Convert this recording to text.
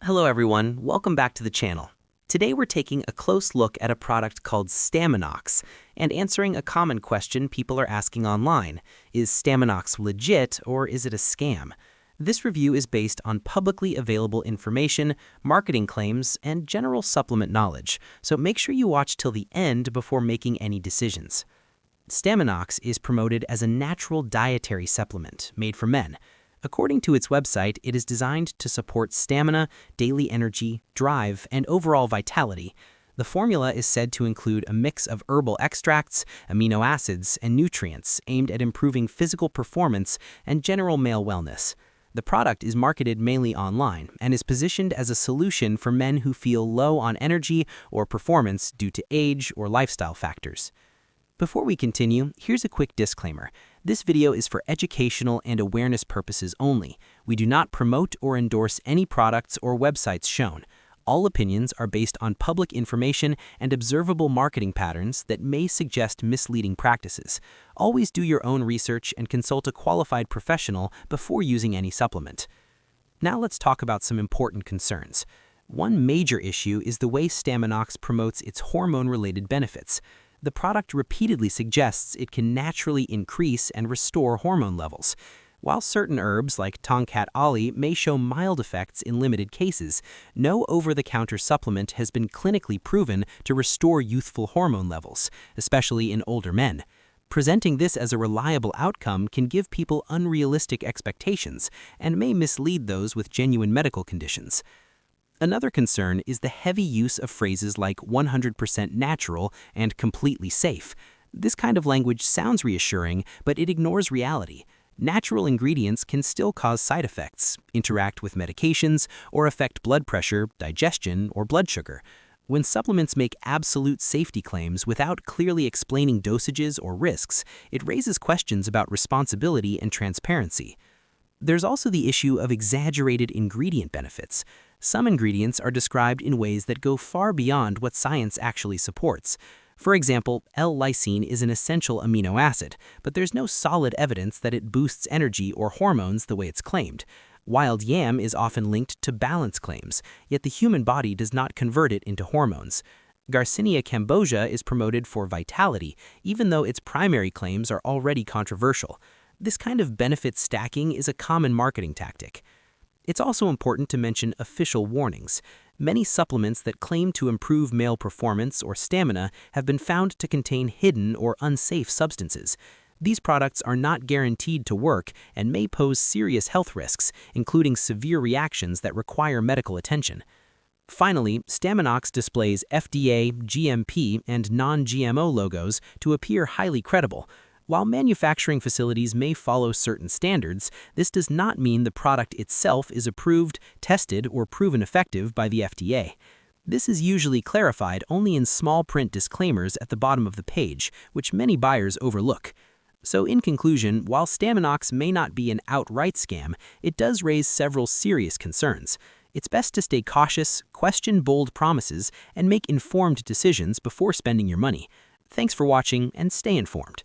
Hello everyone, welcome back to the channel. Today we're taking a close look at a product called Staminox and answering a common question people are asking online. Is Staminox legit or is it a scam? This review is based on publicly available information, marketing claims, and general supplement knowledge, so make sure you watch till the end before making any decisions. Staminox is promoted as a natural dietary supplement made for men. According to its website, it is designed to support stamina, daily energy, drive, and overall vitality. The formula is said to include a mix of herbal extracts, amino acids, and nutrients aimed at improving physical performance and general male wellness. The product is marketed mainly online and is positioned as a solution for men who feel low on energy or performance due to age or lifestyle factors. Before we continue, here's a quick disclaimer. This video is for educational and awareness purposes only. We do not promote or endorse any products or websites shown. All opinions are based on public information and observable marketing patterns that may suggest misleading practices. Always do your own research and consult a qualified professional before using any supplement. Now let's talk about some important concerns. One major issue is the way Staminox promotes its hormone-related benefits. The product repeatedly suggests it can naturally increase and restore hormone levels. While certain herbs like Tongkat Ali may show mild effects in limited cases, no over-the-counter supplement has been clinically proven to restore youthful hormone levels, especially in older men. Presenting this as a reliable outcome can give people unrealistic expectations and may mislead those with genuine medical conditions. Another concern is the heavy use of phrases like 100% natural and completely safe. This kind of language sounds reassuring, but it ignores reality. Natural ingredients can still cause side effects, interact with medications, or affect blood pressure, digestion, or blood sugar. When supplements make absolute safety claims without clearly explaining dosages or risks, it raises questions about responsibility and transparency. There's also the issue of exaggerated ingredient benefits. Some ingredients are described in ways that go far beyond what science actually supports. For example, L-lysine is an essential amino acid, but there's no solid evidence that it boosts energy or hormones the way it's claimed. Wild yam is often linked to balance claims, yet the human body does not convert it into hormones. Garcinia cambogia is promoted for vitality, even though its primary claims are already controversial. This kind of benefit stacking is a common marketing tactic. It's also important to mention official warnings. Many supplements that claim to improve male performance or stamina have been found to contain hidden or unsafe substances. These products are not guaranteed to work and may pose serious health risks, including severe reactions that require medical attention. Finally, Staminox displays FDA, GMP, and non-GMO logos to appear highly credible. While manufacturing facilities may follow certain standards, this does not mean the product itself is approved, tested, or proven effective by the FDA. This is usually clarified only in small print disclaimers at the bottom of the page, which many buyers overlook. So in conclusion, while Staminox may not be an outright scam, it does raise several serious concerns. It's best to stay cautious, question bold promises, and make informed decisions before spending your money. Thanks for watching, and stay informed.